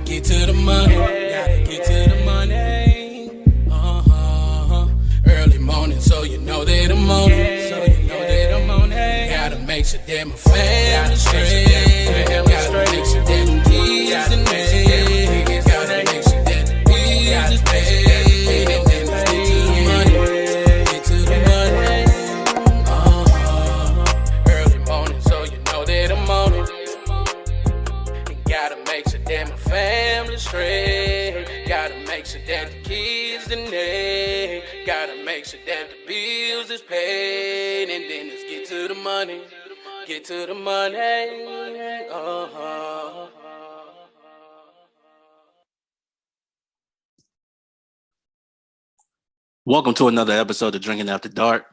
get to the money. Gotta get to the money. Early morning, so you know that I'm on it. So you know that I'm on it. Gotta make sure that my family straight. Gotta make sure that the kids in there. Gotta make sure that the bills is paid. And then let's get to the money. Get to the money. Early morning, so you know that I'm on it. And gotta make sure that my family straight. Gotta make sure that the kids in there. Gotta make sure that the bills is paid. And then let's get to the money. Get to the money. Welcome to another episode of Drinking After Dark,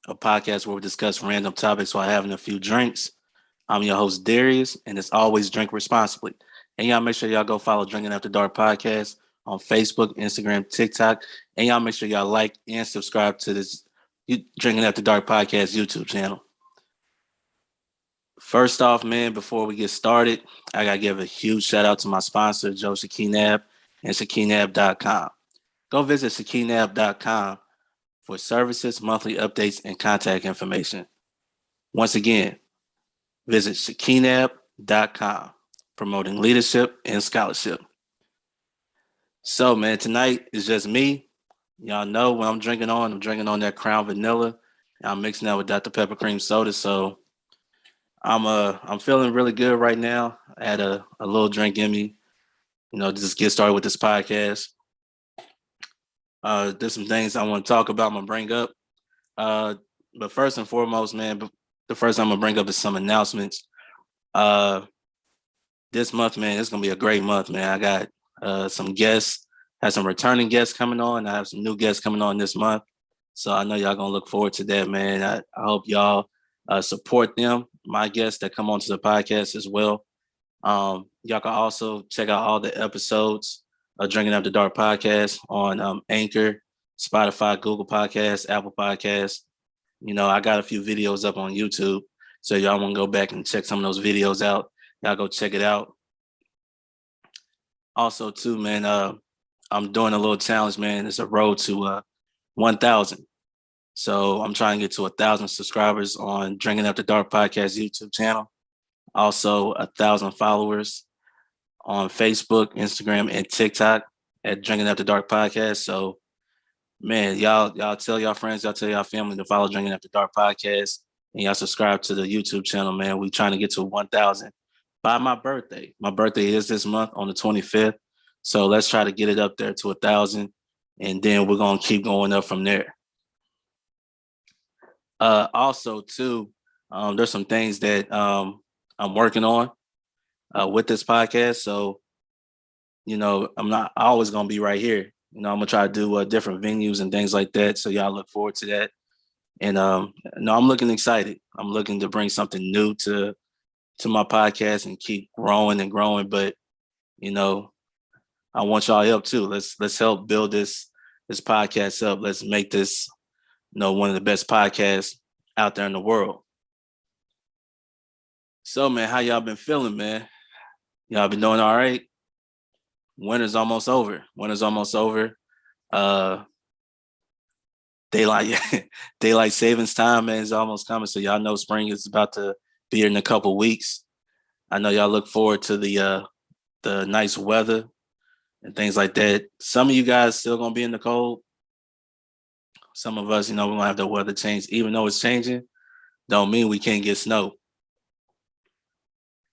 a podcast where we discuss random topics while having a few drinks. I'm your host, Darius, and as always, drink responsibly. And y'all make sure y'all go follow Drinking After Dark podcast on Facebook, Instagram, TikTok, and y'all make sure y'all like and subscribe to this Drinking After Dark podcast YouTube channel. First off, man, before we get started, I got to give a huge shout out to my sponsor, Joe Shakinab and Shakinab.com. Go visit Shakinab.com for services, monthly updates, and contact information. Once again, visit Shakinab.com, promoting leadership and scholarship. So, man, tonight is just me. Y'all know what I'm drinking on. I'm drinking on that Crown Vanilla, and I'm mixing that with Dr. Pepper Cream Soda. So I'm feeling really good right now. I had a little drink in me, just get started with this podcast. There's some things I want to talk about, I'm going to bring up. But first and foremost, man, the first I'm going to bring up is some announcements. This month, man, it's going to be a great month, man. I got some guests, have some returning guests coming on. I have some new guests coming on this month. So I know y'all going to look forward to that, man. I hope y'all support them, my guests that come onto the podcast as well. Y'all can also check out all the episodes of Drinking After Dark podcast on Anchor, Spotify, Google Podcasts, Apple Podcasts. I got a few videos up on YouTube. So y'all want to go back and check some of those videos out. Y'all go check it out. Also, too, man, I'm doing a little challenge, man. It's a road to 1,000. So I'm trying to get to 1,000 subscribers on Drinking After Dark podcast YouTube channel. Also, 1,000 followers on Facebook, Instagram, and TikTok at Drinking After Dark podcast. So, man, y'all tell y'all friends, y'all tell y'all family to follow Drinking After Dark podcast, and y'all subscribe to the YouTube channel, man. We trying to get to 1,000 by my birthday. My birthday is this month on the 25th. So let's try to get it up there to 1,000, and then we're going to keep going up from there. Also, too, there's some things that I'm working on with this podcast. So, I'm not always going to be right here. I'm going to try to do different venues and things like that. So y'all look forward to that. And I'm looking excited. I'm looking to bring something new to my podcast and keep growing and growing. But, I want y'all help too. Let's help build this podcast up. Let's make this, one of the best podcasts out there in the world. So, man, how y'all been feeling, man? Y'all been doing all right? Winter's almost over. Daylight savings time, man, is almost coming. So y'all know spring is about to be here in a couple weeks. I know y'all look forward to the nice weather and things like that. Some of you guys still gonna be in the cold. Some of us, we're gonna have the weather change. Even though it's changing, don't mean we can't get snow.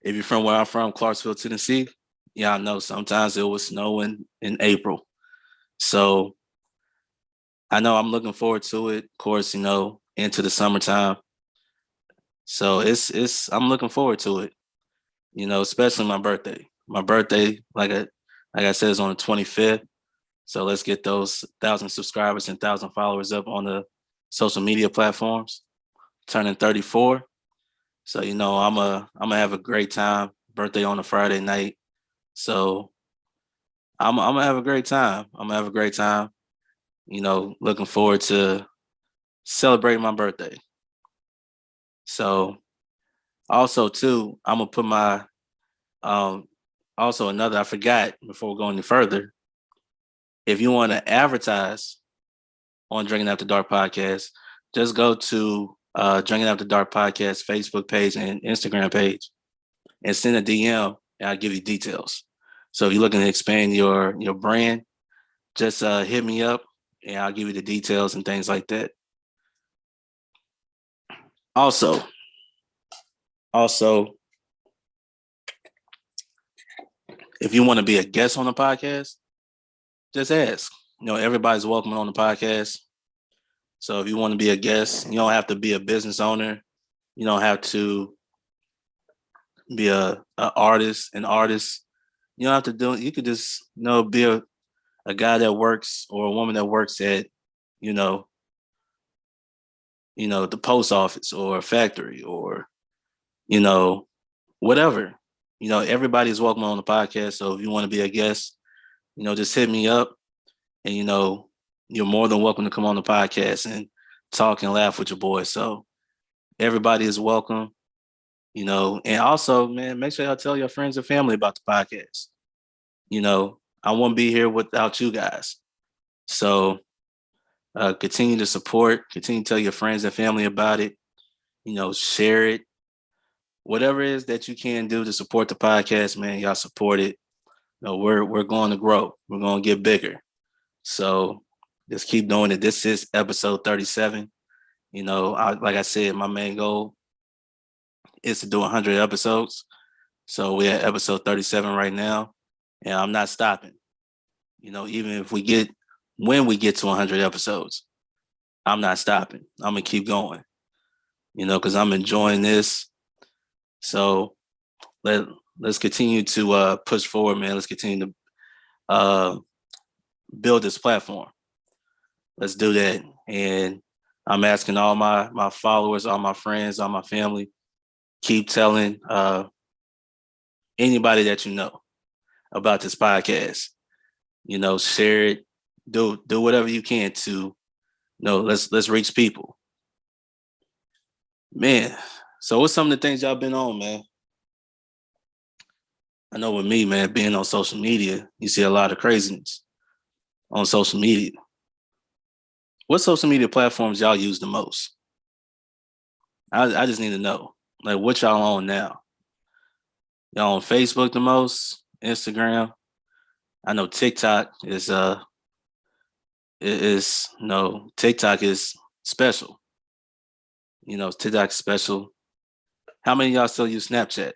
If you're from where I'm from, Clarksville, Tennessee, y'all know sometimes it will snow in April. So I know I'm looking forward to it, of course, into the summertime. So I'm looking forward to it, especially my birthday. My birthday, like I said, is on the 25th. So let's get those 1,000 subscribers and 1,000 followers up on the social media platforms. Turning 34. So, I'm gonna have a great time. Birthday on a Friday night. So I'm gonna have a great time. Looking forward to celebrating my birthday. So also too, I'm gonna put my Also, another, I forgot before we go any further, if you want to advertise on Drinking After Dark podcast, just go to Drinking After Dark podcast Facebook page and Instagram page and send a DM, and I'll give you details. So if you're looking to expand your brand, just hit me up, and I'll give you the details and things like that. Also, if you want to be a guest on the podcast, just ask. Everybody's welcome on the podcast. So if you want to be a guest, you don't have to be a business owner. You don't have to be an artist. You don't have to do it. You could just, be a guy that works or a woman that works at, the post office or a factory or, whatever. Everybody is welcome on the podcast. So if you want to be a guest, just hit me up, and, you're more than welcome to come on the podcast and talk and laugh with your boy. So everybody is welcome, and also, man, make sure y'all tell your friends and family about the podcast. I won't be here without you guys. So continue to support, continue to tell your friends and family about it, share it. Whatever it is that you can do to support the podcast, man, y'all support it. We're going to grow. We're going to get bigger. So just keep doing it. This is episode 37. Like I said, my main goal is to do 100 episodes. So we're at episode 37 right now, and I'm not stopping. Even when we get to 100 episodes, I'm not stopping. I'm going to keep going, because I'm enjoying this. So let's continue to push forward, man. Let's continue to build this platform. Let's do that. And I'm asking all my followers, all my friends, all my family, keep telling anybody that you know about this podcast. Share it. Do whatever you can to, let's reach people. Man, so what's some of the things y'all been on, man? I know with me, man, being on social media, you see a lot of craziness on social media. What social media platforms y'all use the most? I just need to know. Like, what y'all on now? Y'all on Facebook the most? Instagram? I know TikTok is TikTok is special. TikTok is special. How many of y'all still use Snapchat?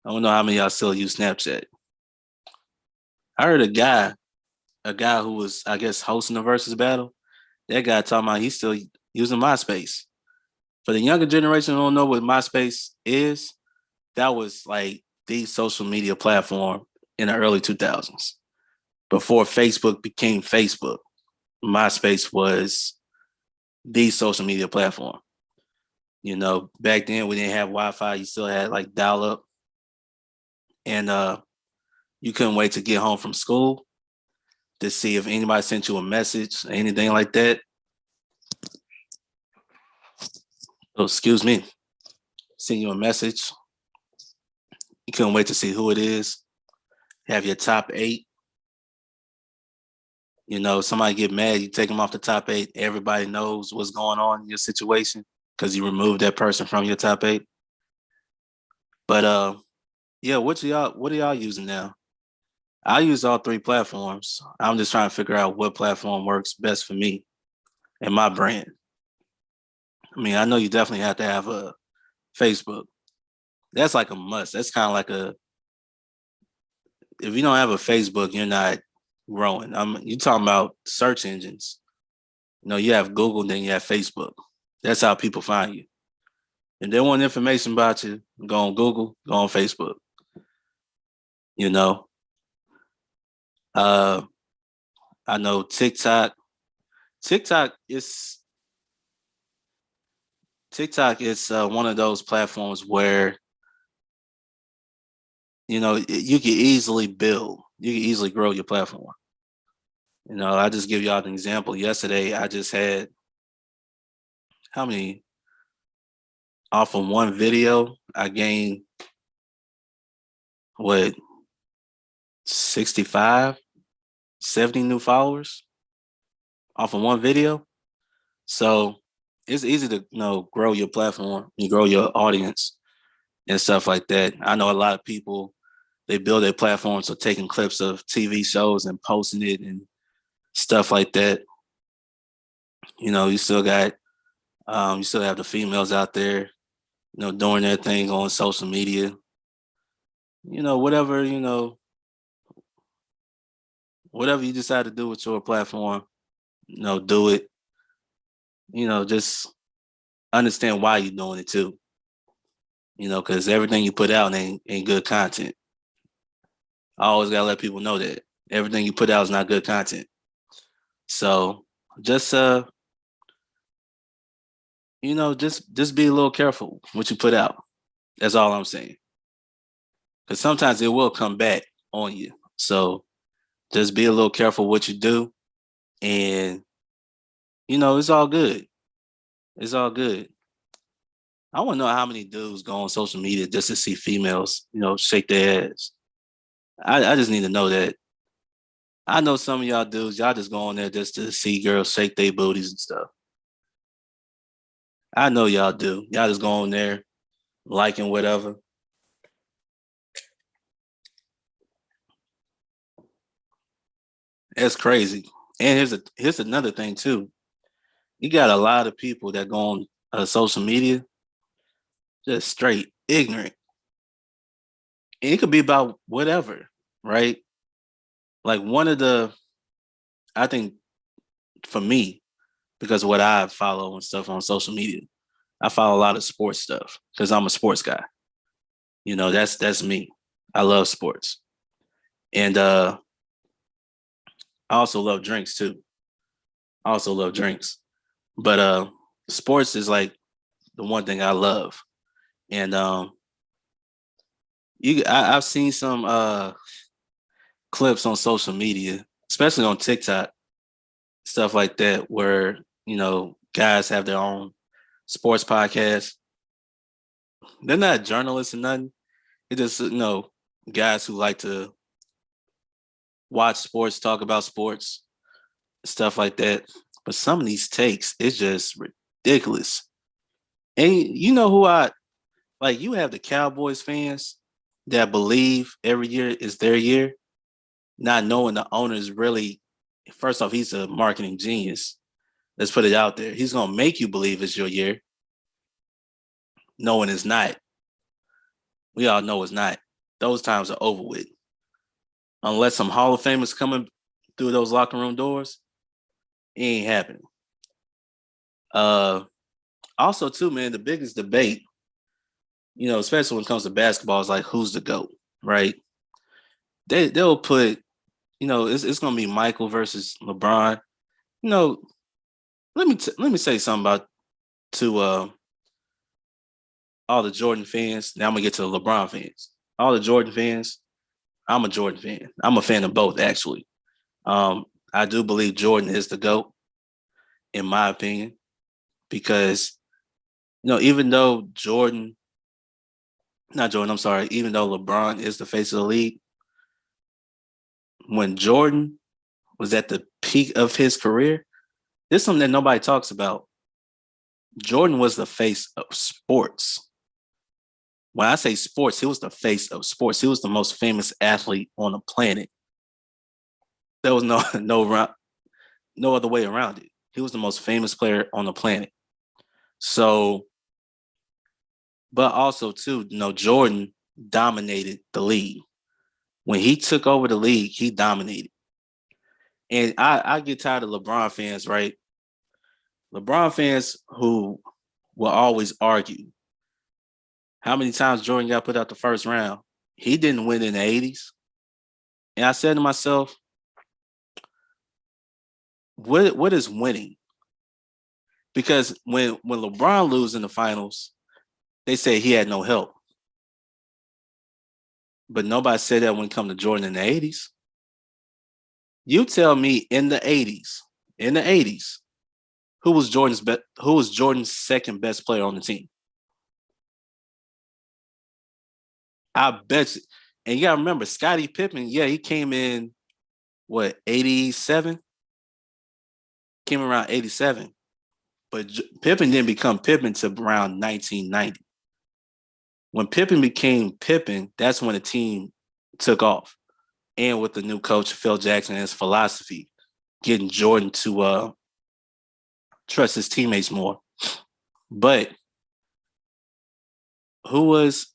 I don't know how many of y'all still use Snapchat. I heard a guy who was, I guess, hosting the versus battle. That guy talking about he's still using MySpace. For the younger generation who don't know what MySpace is, that was like the social media platform in the early 2000s. Before Facebook became Facebook, MySpace was the social media platform. Back then we didn't have Wi-Fi. You still had like dial-up. And you couldn't wait to get home from school to see if anybody sent you a message or anything like that. Oh, excuse me. Send you a message. You couldn't wait to see who it is. Have your top 8. Somebody get mad, you take them off the top 8. Everybody knows what's going on in your situation because you removed that person from your top 8. But yeah, what are y'all using now? I use all 3 platforms. I'm just trying to figure out what platform works best for me and my brand. I mean, I know you definitely have to have a Facebook. That's like a must. That's kind of like if you don't have a Facebook, you're not growing. You talking about search engines. You have Google, then you have Facebook. That's how people find you. If they want information about you, go on Google, go on Facebook. I know TikTok. TikTok is one of those platforms where you can easily grow your platform. I just give y'all an example. Yesterday, I just had how many off of one video? I gained what, 65, 70 new followers off of one video. So it's easy to grow your platform, you grow your audience and stuff like that. I know a lot of people, they build their platforms so taking clips of TV shows and posting it and stuff like that. You still got you still have the females out there, doing their thing on social media. Whatever, whatever you decide to do with your platform, do it. Just understand why you're doing it too. Because everything you put out ain't good content. I always gotta let people know that everything you put out is not good content. So just just be a little careful what you put out. That's all I'm saying. Because sometimes it will come back on you. So just be a little careful what you do, and it's all good. It's all good. I want to know how many dudes go on social media just to see females, shake their ass. I just need to know that. I know some of y'all dudes, y'all just go on there just to see girls shake their booties and stuff. I know y'all do. Y'all just go on there, liking whatever. That's crazy. And here's another thing too. You got a lot of people that go on social media just straight ignorant. And it could be about whatever, right? Like I think for me, because of what I follow and stuff on social media, I follow a lot of sports stuff because I'm a sports guy. That's me. I love sports. And I also love drinks too. I also love drinks. But sports is like the one thing I love. And I've seen some clips on social media, especially on TikTok, stuff like that, where guys have their own sports podcasts. They're not journalists or nothing. It's just guys who like to watch sports, talk about sports, stuff like that. But some of these takes, it's just ridiculous. And you know who I like? You have the Cowboys fans that believe every year is their year, not knowing the owner is really, first off, he's a marketing genius. Let's put it out there. He's gonna make you believe it's your year, knowing it's not. We all know it's not. Those times are over with. Unless some Hall of Famers coming through those locker room doors, it ain't happening. Also, too, man, the biggest debate, especially when it comes to basketball, is like who's the GOAT, right? They'll put, it's gonna be Michael versus LeBron. Let me say something about to all the Jordan fans. Now I'm gonna get to the LeBron fans. All the Jordan fans, I'm a Jordan fan. I'm a fan of both, actually. I do believe Jordan is the GOAT, in my opinion, because even though even though LeBron is the face of the league, when Jordan was at the peak of his career, this is something that nobody talks about. Jordan was the face of sports. When I say sports, he was the face of sports. He was the most famous athlete on the planet. There was no other way around it. He was the most famous player on the planet. So, but also too, Jordan dominated the league. When he took over the league, he dominated. And I get tired of LeBron fans, right? LeBron fans who will always argue. How many times Jordan got put out the first round? He didn't win in the 80s. And I said to myself, what is winning? Because when LeBron loses in the finals, they say he had no help. But nobody said that when it come to Jordan in the 80s. You tell me in the 80s, who was Jordan's second best player on the team? I bet you, And you gotta remember, Scottie Pippen, yeah, he came in 87? Came around 87. But Pippen didn't become Pippen until around 1990. When Pippen became Pippen, that's when the team took off. And with the new coach, Phil Jackson, and his philosophy, getting Jordan to trust his teammates more. But who was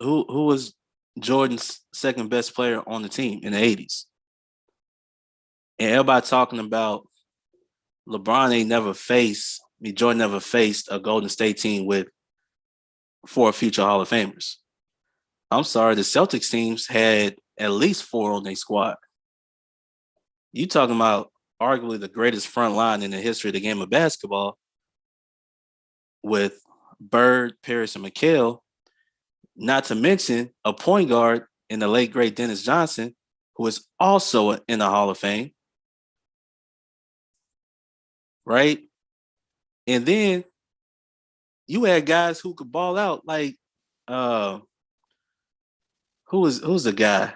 Jordan's second best player on the team in the 80s? And everybody talking about Jordan never faced a Golden State team with 4 future Hall of Famers. I'm sorry, the Celtics teams had at least 4 on their squad. You talking about arguably the greatest front line in the history of the game of basketball with Bird, Parrish, and McHale, not to mention a point guard in the late, great Dennis Johnson, who is also in the Hall of Fame. Right? And then you had guys who could ball out, like who's the guy?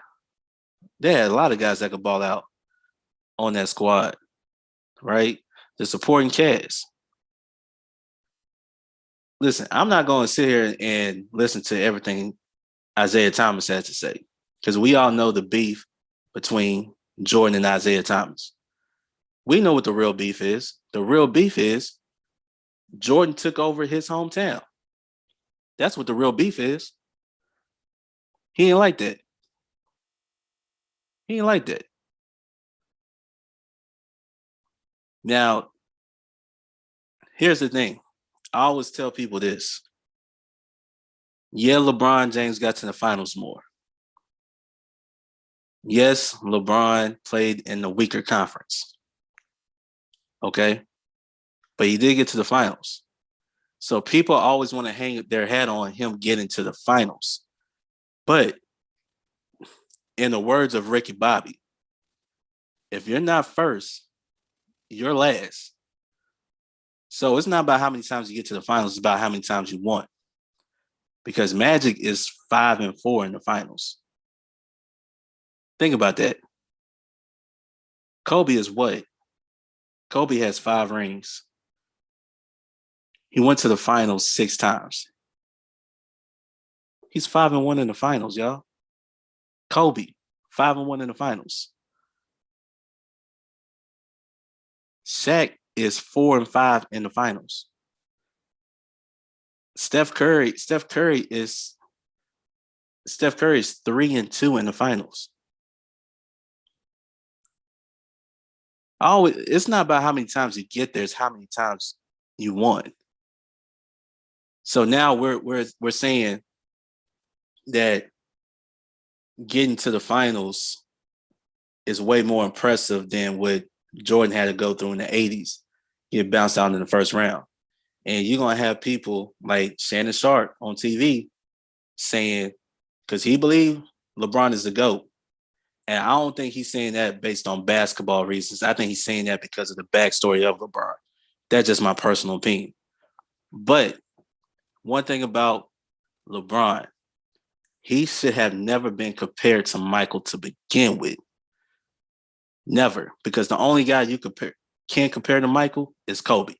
They had a lot of guys that could ball out on that squad, right? The supporting cast. Listen, I'm not going to sit here and listen to everything Isaiah Thomas has to say, because we all know the beef between Jordan and Isaiah Thomas. We know what the real beef is. The real beef is Jordan took over his hometown. That's what the real beef is. He ain't like that. He ain't like that. Now, here's the thing. I always tell people this. Yeah, LeBron James got to the finals more. Yes, LeBron played in the weaker conference. Okay? But he did get to the finals. So people always want to hang their hat on him getting to the finals. But in the words of Ricky Bobby, if you're not first, you're last. So it's not about how many times you get to the finals, it's about how many times you won. Because Magic is 5-4 in the finals. Think about that. Kobe is what? Kobe has 5 rings. He went to the finals 6 times. He's 5-1 in the finals, y'all. Kobe, 5-1 in the finals. Shaq is 4-5 in the finals. Steph Curry is 3-2 in the finals. It's not about how many times you get there, it's how many times you won. So now we're saying that getting to the finals is way more impressive than what Jordan had to go through in the 80s, get bounced out in the first round. And you're going to have people like Shannon Sharpe on TV saying, because he believes LeBron is the GOAT. And I don't think he's saying that based on basketball reasons. I think he's saying that because of the backstory of LeBron. That's just my personal opinion. But one thing about LeBron, he should have never been compared to Michael to begin with. Never. Because the only guy you can't compare to Michael is Kobe.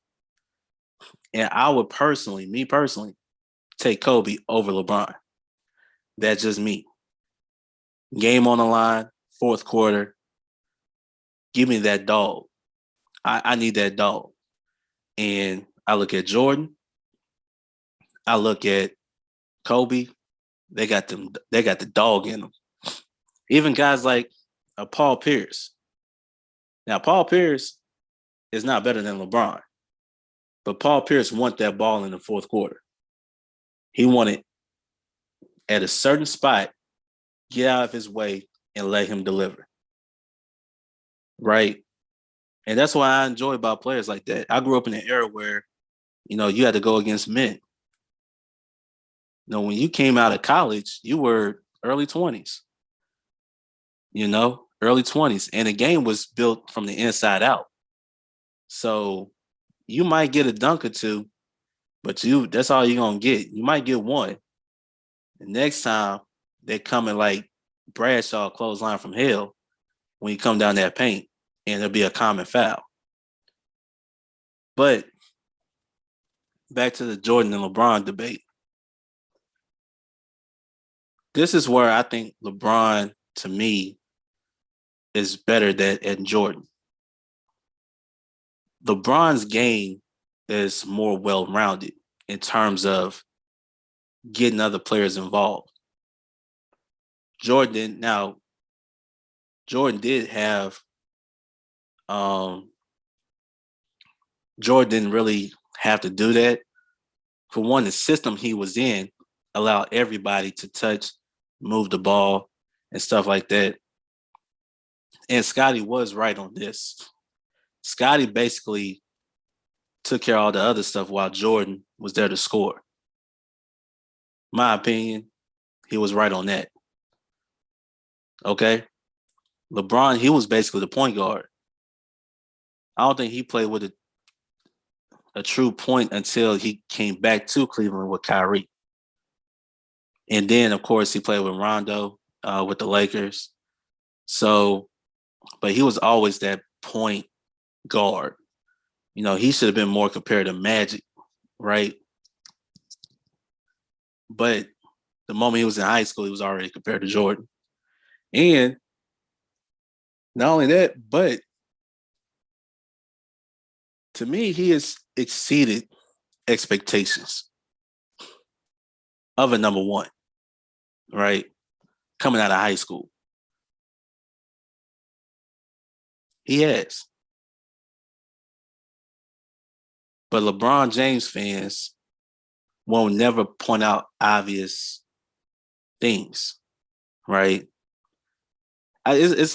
And I would personally, take Kobe over LeBron. That's just me. Game on the line, fourth quarter. Give me that dog. I need that dog. And I look at Jordan. I look at Kobe. They got the dog in them. Even guys like Paul Pierce. Now, Paul Pierce is not better than LeBron. But Paul Pierce wanted that ball in the fourth quarter. He wanted at a certain spot, get out of his way and let him deliver. Right? And that's what I enjoy about players like that. I grew up in an era where, you had to go against men. When you came out of college, you were early 20s. Early 20s. And the game was built from the inside out. So you might get a dunk or two, but that's all you're going to get. You might get one. The next time, they're coming like Bradshaw clothesline from hell when you come down that paint, and it'll be a common foul. But back to the Jordan and LeBron debate. This is where I think LeBron, to me, is better than Jordan. LeBron's game is more well-rounded in terms of getting other players involved. Jordan did have Jordan didn't really have to do that. For one, the system he was in allowed everybody to touch, move the ball, and stuff like that. And Scottie was right on this. Scottie basically took care of all the other stuff while Jordan was there to score. My opinion, he was right on that. Okay? LeBron, he was basically the point guard. I don't think he played with a true point until he came back to Cleveland with Kyrie. And then, of course, he played with Rondo with the Lakers. So, but he was always that point guard. You know, he should have been more compared to Magic, right? But the moment he was in high school, he was already compared to Jordan. And not only that, but to me, he has exceeded expectations of a number one, right? Coming out of high school. He has. But LeBron James fans won't never point out obvious things, right? It's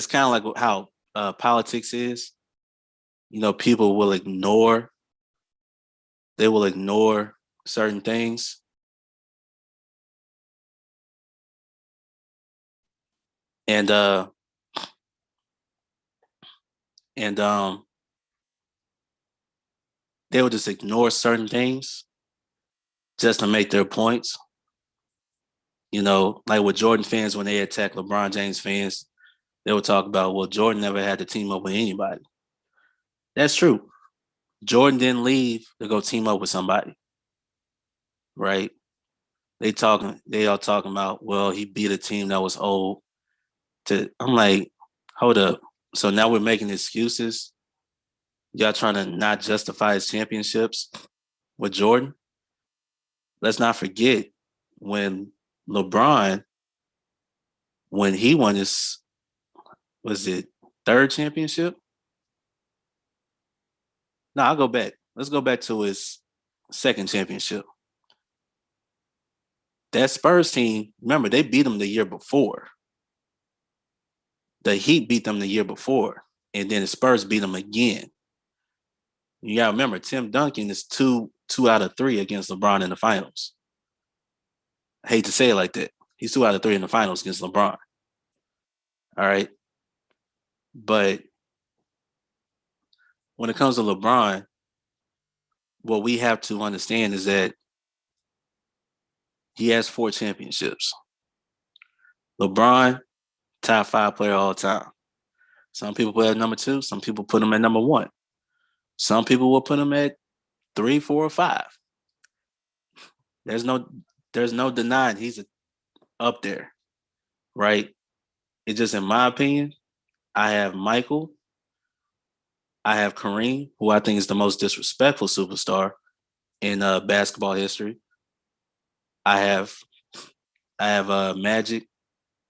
kind of like how politics is. You know, people will ignore certain things. And they will just ignore certain things just to make their points. You know, like with Jordan fans, when they attack LeBron James fans, they will talk about, well, Jordan never had to team up with anybody. That's true. Jordan didn't leave to go team up with somebody, right? They all talking about, well, he beat a team that was old. I'm like, hold up. So now we're making excuses. Y'all trying to not justify his championships with Jordan. Let's not forget when LeBron, when he won his, was it third championship? No, I'll go back. Let's go back to his second championship. That Spurs team, remember, they beat them the year before. The Heat beat them the year before, and then the Spurs beat them again. You got to remember, Tim Duncan is two out of 3 against LeBron in the finals. I hate to say it like that. He's 2 out of 3 in the finals against LeBron. All right. But when it comes to LeBron, what we have to understand is that he has 4 championships. LeBron, top 5 player all time. Some people put him at number 2. Some people put him at number 1. Some people will put him at 3, 4, or 5. There's no denying he's up there, right? It's just, in my opinion, I have Michael. I have Kareem, who I think is the most disrespectful superstar in basketball history. I have Magic,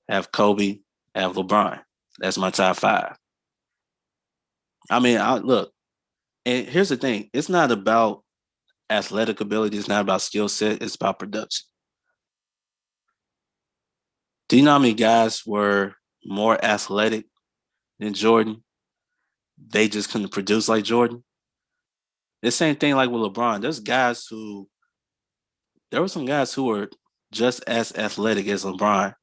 I have Kobe, I have LeBron. That's my top 5. I mean, look, and here's the thing. It's not about athletic ability. It's not about skill set. It's about production. Do you know how many guys were more athletic than Jordan? They just couldn't produce like Jordan. The same thing like with LeBron. There were some guys who were just as athletic as LeBron,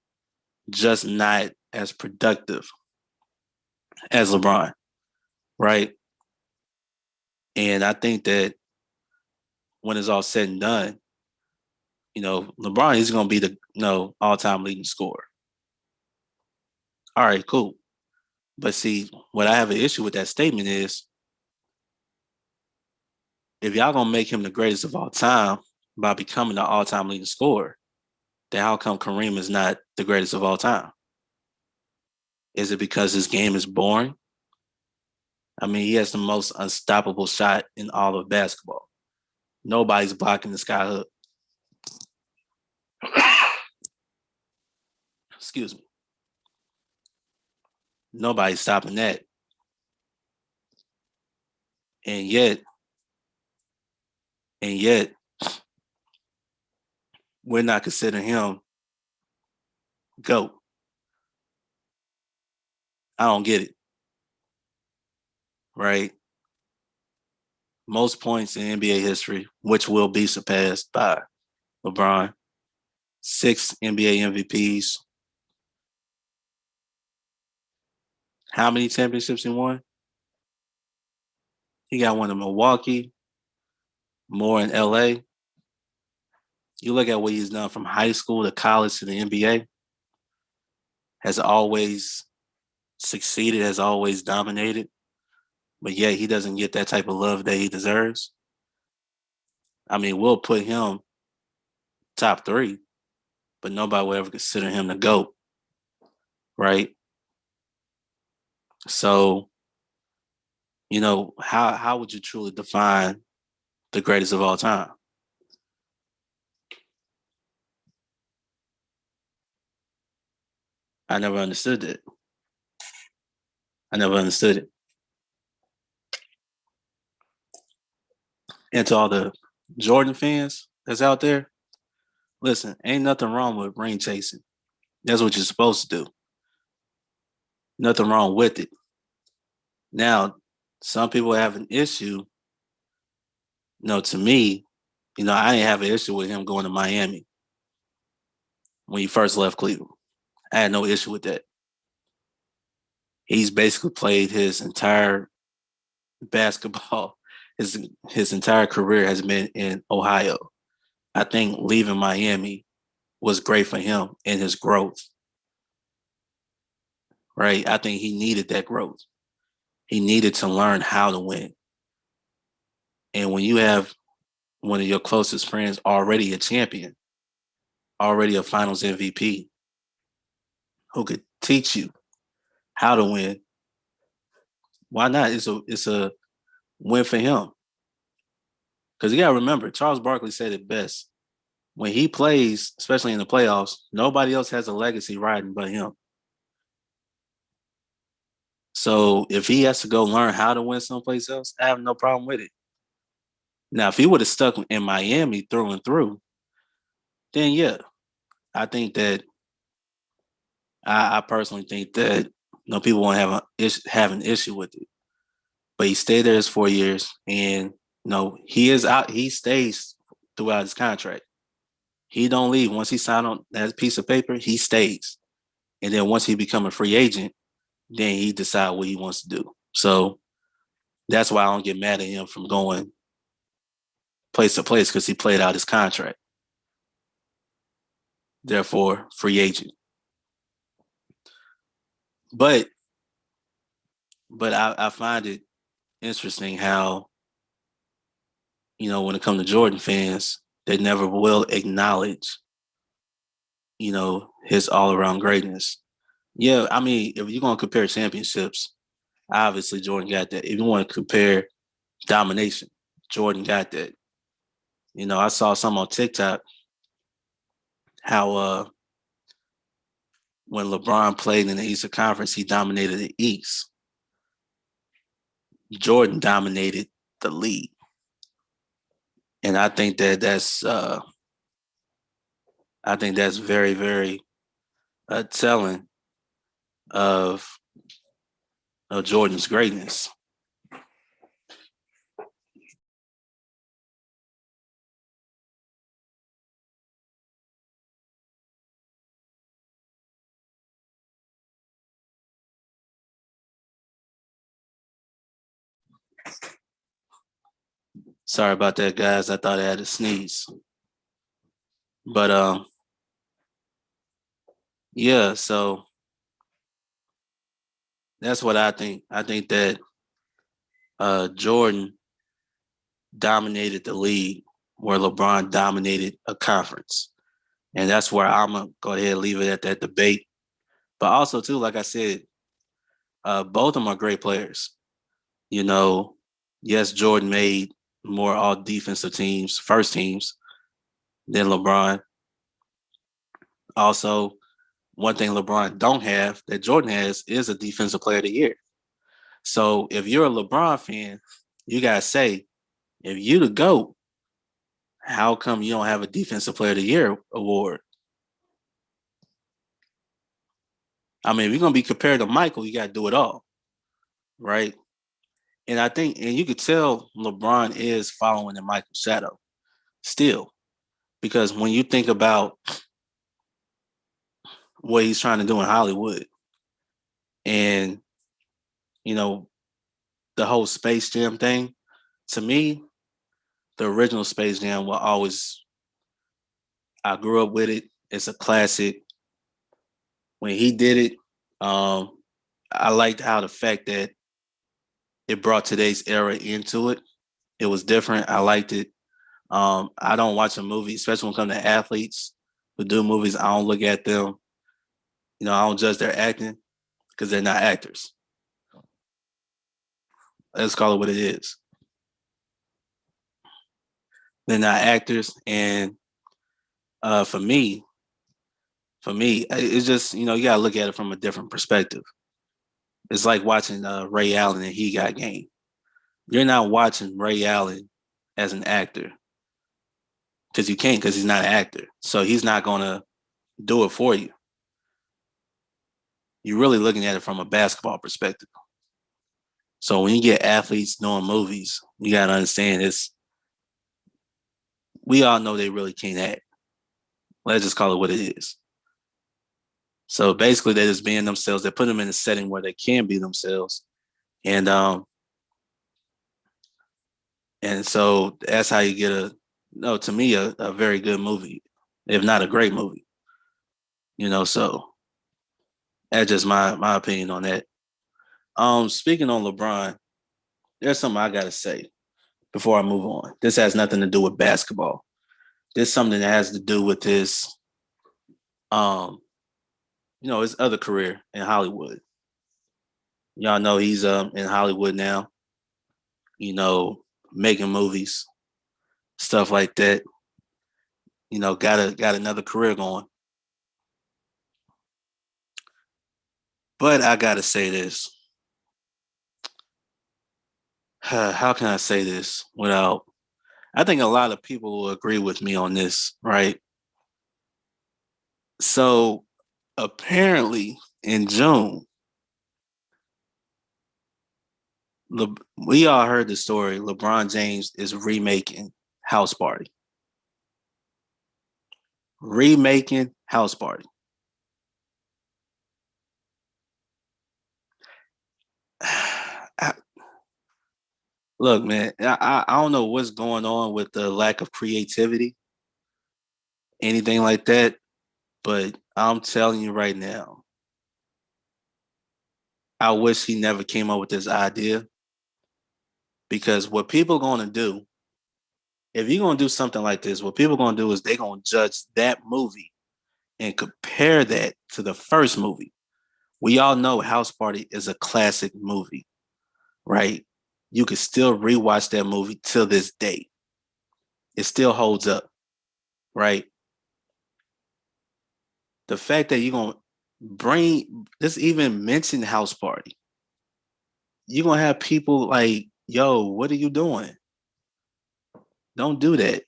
just not as productive as LeBron, right? And I think that when it's all said and done, LeBron is going to be the all-time leading scorer. All right, cool. But see, what I have an issue with that statement is if y'all gonna make him the greatest of all time by becoming the all-time leading scorer, then how come Kareem is not the greatest of all time? Is it because his game is boring? I mean, he has the most unstoppable shot in all of basketball. Nobody's blocking the sky hook. Excuse me. Nobody's stopping that. And yet, we're not considering him GOAT. I don't get it. Right? Most points in NBA history, which will be surpassed by LeBron. 6 NBA MVPs. How many championships he won? He got one in Milwaukee, more in LA. You look at what he's done from high school to college to the NBA, has always succeeded, has always dominated, but yet he doesn't get that type of love that he deserves. I mean, we'll put him top 3, but nobody will ever consider him the GOAT, right? So, how would you truly define the greatest of all time? I never understood it. I never understood it. And to all the Jordan fans that's out there, listen, ain't nothing wrong with ring chasing. That's what you're supposed to do. Nothing wrong with it. Now, some people have an issue. To me, I didn't have an issue with him going to Miami when he first left Cleveland. I had no issue with that. He's basically played his entire basketball, his entire career has been in Ohio. I think leaving Miami was great for him and his growth. Right? I think he needed that growth. He needed to learn how to win. And when you have one of your closest friends already a champion, already a finals MVP, who could teach you how to win, why not? It's a win for him. Because you got to remember, Charles Barkley said it best. When he plays, especially in the playoffs, nobody else has a legacy riding but him. So if he has to go learn how to win someplace else, I have no problem with it. Now, if he would have stuck in Miami through and through, then yeah, I think that I personally think that people won't have an issue with it. But he stayed there his 4 years, and he is out. He stays throughout his contract. He don't leave. Once he signed on that piece of paper, he stays. And then once he become a free agent, then he decide what he wants to do. So that's why I don't get mad at him from going place to place, because he played out his contract. Therefore, free agent. But I find it interesting how, when it comes to Jordan fans, they never will acknowledge, his all-around greatness. Yeah, I mean, if you're going to compare championships, obviously Jordan got that. If you want to compare domination, Jordan got that. I saw some on TikTok how when LeBron played in the Eastern Conference, he dominated the East. Jordan dominated the league. And I think that's very, very telling of Jordan's greatness. Sorry about that, guys. I thought I had to sneeze. But yeah, so That's what I think. I think that Jordan dominated the league where LeBron dominated a conference. And that's where I'm going to go ahead and leave it at that debate. But also, too, like I said, both of them are great players. You know, yes, Jordan made more all defensive teams, first teams, than LeBron. Also, one thing LeBron don't have that Jordan has is a defensive player of the year. So if you're a LeBron fan, you gotta say, if you the GOAT, how come you don't have a defensive player of the year award? I mean, if you're gonna be compared to Michael, you gotta do it all, right? And I think, and you could tell LeBron is following in Michael's shadow still, because when you think about what he's trying to do in Hollywood, and you know the whole Space Jam thing, to me, the original Space Jam will always. I grew up with it. It's a classic. When he did it, I liked how the fact that it brought today's era into it. It was different. I liked it. I don't watch a movie, especially when it comes to athletes who do movies. I don't look at them. You know, I don't judge their acting because they're not actors. Let's call it what it is. They're not actors, and for me, it's just you gotta look at it from a different perspective. It's like watching Ray Allen and He Got Game. You're not watching Ray Allen as an actor because you can't, because he's not an actor. So he's not gonna do it for you. You're really looking at it from a basketball perspective. So when you get athletes doing movies, you gotta understand we all know they really can't act. Let's just call it what it is. So basically they're just being themselves. They put them in a setting where they can be themselves. And so that's how you get to me, a very good movie, if not a great movie. So that's just my opinion on that. Speaking on LeBron, there's something I gotta say before I move on. This has nothing to do with basketball. This is something that has to do with his his other career in Hollywood. Y'all know he's in Hollywood now, making movies, stuff like that. Got another career going. But I gotta say this. How can I say this without? I think a lot of people will agree with me on this, right? So apparently in June, we all heard the story. LeBron James is remaking House Party. Remaking House Party. Look, man, I don't know what's going on with the lack of creativity, anything like that, but I'm telling you right now, I wish he never came up with this idea, because what people are going to do, if you're going to do something like this, what people are going to do is they're going to judge that movie and compare that to the first movie. We all know House Party is a classic movie, right? You can still rewatch that movie till this day. It still holds up, right? The fact that you're going to bring this, even mention House Party, you're going to have people like, yo, what are you doing? Don't do that.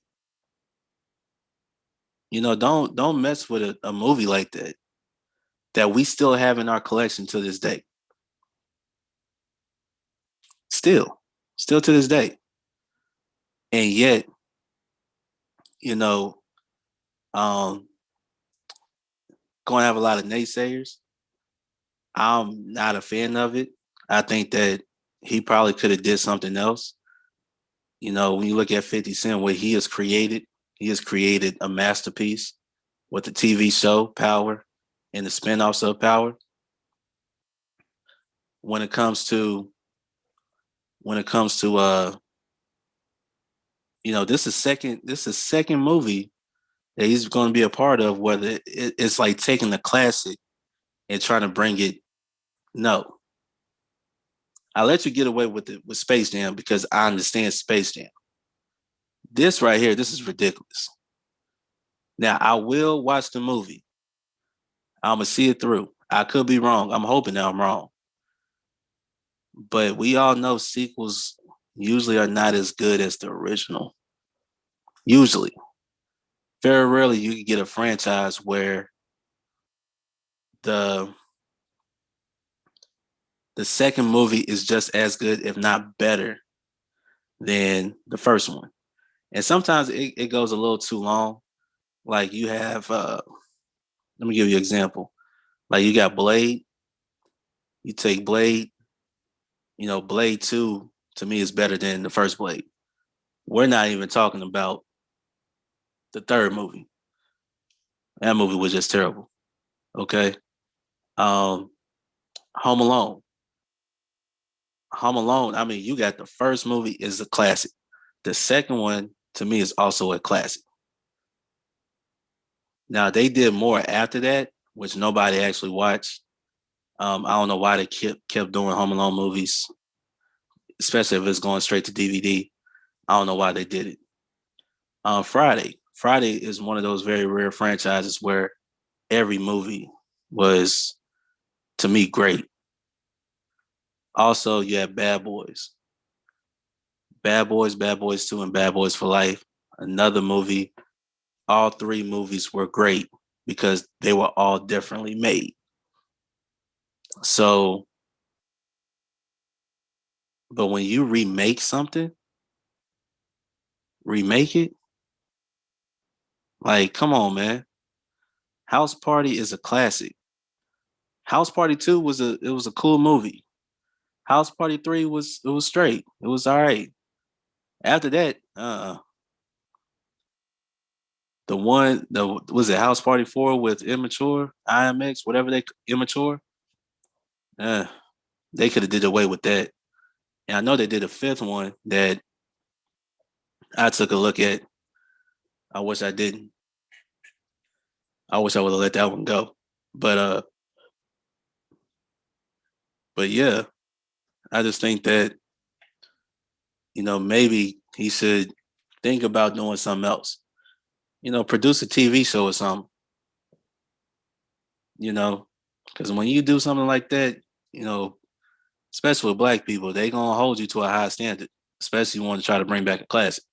Don't mess with a movie like that we still have in our collection to this day. Still to this day. And yet, going to have a lot of naysayers. I'm not a fan of it. I think that he probably could have did something else. When you look at 50 Cent, what he has created a masterpiece with the TV show Power and the spinoffs of Power. when it comes to this is second movie that he's going to be a part of, whether it's like taking the classic and trying to bring it. No, I let you get away with it with Space Jam because I understand Space Jam. This right here, this is ridiculous. Now I will watch the movie. I'm gonna see it through. I could be wrong. I'm hoping that I'm wrong. But we all know sequels usually are not as good as the original. Usually. Very rarely you can get a franchise where the second movie is just as good, if not better, than the first one. And sometimes it goes a little too long. Like you have let me give you an example. Like you got Blade. You take Blade, Blade 2 to me is better than the first Blade. We're not even talking about the third movie. That movie was just terrible. Okay. Home Alone. Home Alone, I mean, you got the first movie is a classic. The second one, to me, is also a classic. Now, they did more after that, which nobody actually watched. I don't know why they kept doing Home Alone movies, especially if it's going straight to DVD. I don't know why they did it. Friday. Friday is one of those very rare franchises where every movie was, to me, great. Also, you have Bad Boys. Bad Boys 2, and Bad Boys for Life. Another movie. All three movies were great because they were all differently made. So, but when you remake something, remake it, like, come on, man. House Party is a classic. House Party 2 was a cool movie. House Party 3 was straight. It was all right. After that, was it House Party 4 with Immature, IMX, whatever Immature? They could have did away with that. And I know they did a fifth one that I took a look at. I wish I didn't. I wish I would have let that one go. But yeah, I just think that, maybe he should think about doing something else. Produce a TV show or something. Because when you do something like that, especially with Black people, they gonna hold you to a high standard, especially when you want to try to bring back a classic.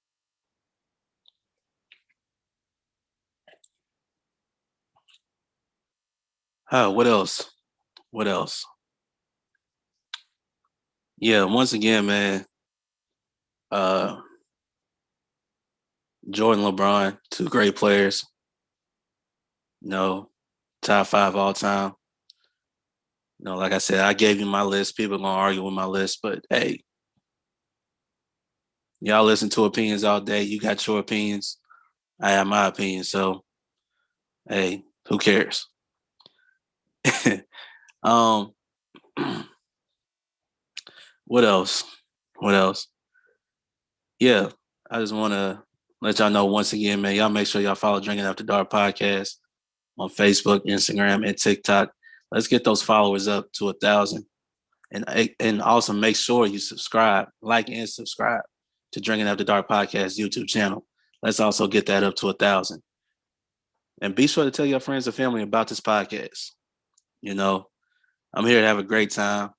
What else? What else? Yeah, once again, man, uh, Jordan, LeBron, two great players. Top 5 all time. Like I said, I gave you my list. People gonna argue with my list, but hey, y'all listen to opinions all day. You got your opinions. I have my opinion. So, hey, who cares? um, what else? What else? Yeah, I just want to let y'all know once again, man. Y'all make sure y'all follow Drinking After Dark podcast on Facebook, Instagram, and TikTok. Let's get those followers up to 1,000, and also make sure you subscribe, like, and subscribe to Drinking After Dark podcast YouTube channel. Let's also get that up to 1,000, and be sure to tell your friends and family about this podcast. I'm here to have a great time.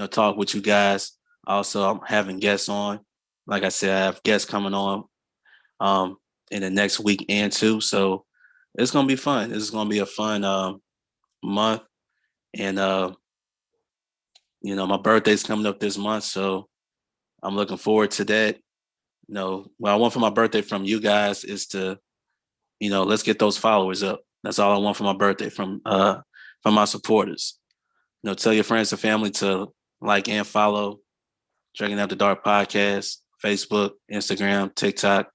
Talk with you guys. Also, I'm having guests on. Like I said, I have guests coming on in the next week and two. So it's gonna be fun. This is gonna be a fun month, and my birthday's coming up this month, so I'm looking forward to that. What I want for my birthday from you guys is to, let's get those followers up. That's all I want for my birthday from my supporters. Tell your friends and family to like and follow Drinking After Dark podcast, Facebook, Instagram, TikTok,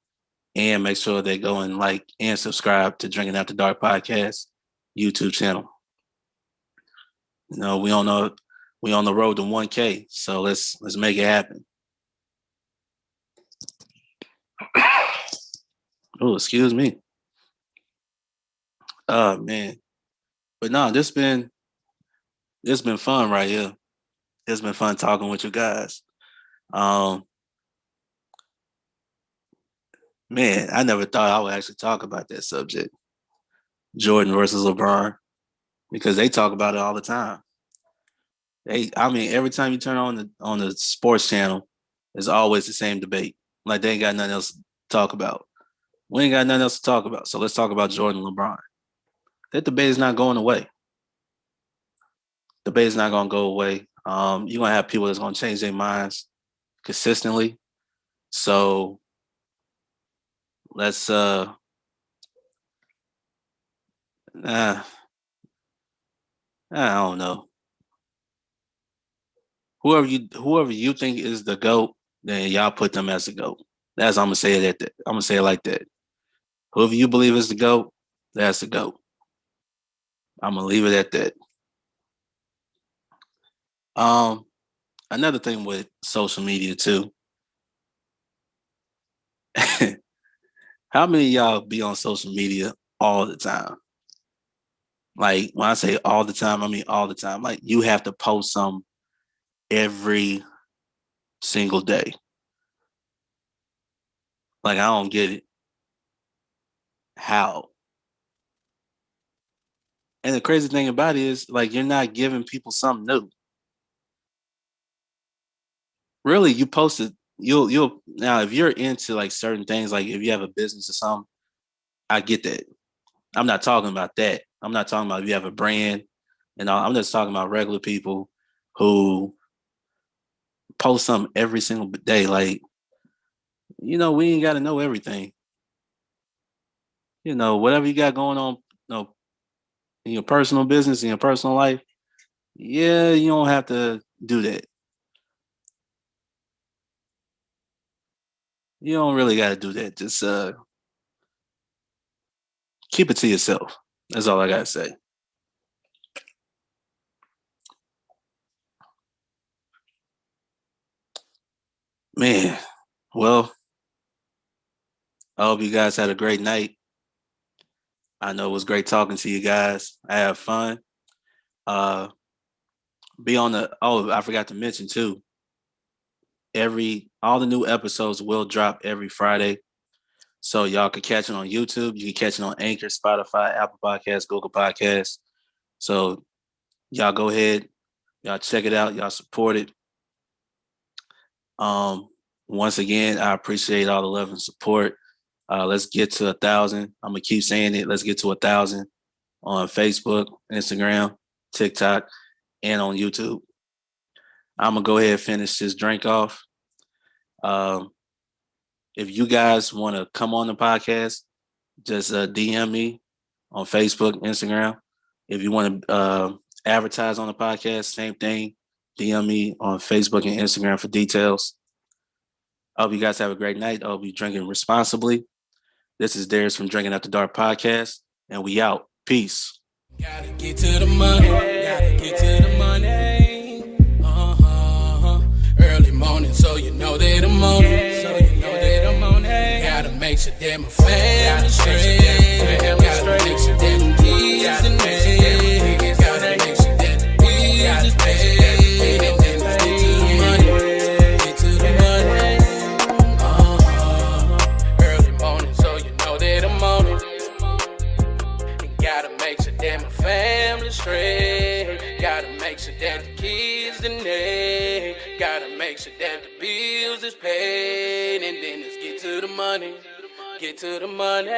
and make sure they go and like and subscribe to Drinking After Dark podcast YouTube channel. We don't know We on the road to 1K, so let's make it happen. Oh, excuse me. Oh man, but no, this been fun right here. It's been fun talking with you guys. Man, I never thought I would actually talk about that subject, Jordan versus LeBron, because they talk about it all the time. Every time you turn on the sports channel, it's always the same debate. Like they ain't got nothing else to talk about. We ain't got nothing else to talk about. So let's talk about Jordan and LeBron. That debate is not going away. Debate is not going to go away. You're going to have people that's going to change their minds consistently. So let's I don't know. Whoever you think is the GOAT, then y'all put them as the GOAT. That's I'm gonna say it I'm gonna say it like that. Whoever you believe is the GOAT, that's the GOAT. I'm gonna leave it at that. Another thing with social media too. How many of y'all be on social media all the time? Like when I say all the time, I mean all the time. Like you have to post some every single day. Like I don't get it. How? And the crazy thing about it is like you're not giving people something new. Really, you posted you'll now if you're into like certain things, like if you have a business or something, I get that. I'm not talking about that. I'm not talking about if you have a brand and all. I'm just talking about regular people who post something every single day. Like, we ain't got to know everything. Whatever you got going on, in your personal business, in your personal life, yeah, you don't have to do that. You don't really got to do that. Just keep it to yourself. That's all I got to say. Man, well, I hope you guys had a great night. I know it was great talking to you guys. I have fun. Be on I forgot to mention too. All the new episodes will drop every Friday. So y'all can catch it on YouTube. You can catch it on Anchor, Spotify, Apple Podcasts, Google Podcasts. So y'all go ahead, y'all check it out, y'all support it. Once again, I appreciate all the love and support. Let's get to 1,000. I'm gonna keep saying it. Let's get to 1,000 on Facebook, Instagram, TikTok, and on YouTube. I'm gonna go ahead and finish this drink off. If you guys want to come on the podcast, just DM me on Facebook, Instagram. If you want to advertise on the podcast, same thing. DM me on Facebook and Instagram for details. I hope you guys have a great night. I hope you're drinking responsibly. This is Darius from Drinking After Dark Podcast, and we out. Peace. Gotta get to the money. Gotta get to the money. Early morning, so you know that I'm on it. So you know that I'm on it. Gotta make sure that my family straight. Gotta make sure that the kids and me. Gotta make sure that the bills is paid. And then let's get to the money. Get to the money. Early morning, so you know that I'm on it. And gotta make sure that my family straight. Gotta make sure that the kids and they. Gotta make sure that the bills is paid. And then let's get to the money. Get to the money.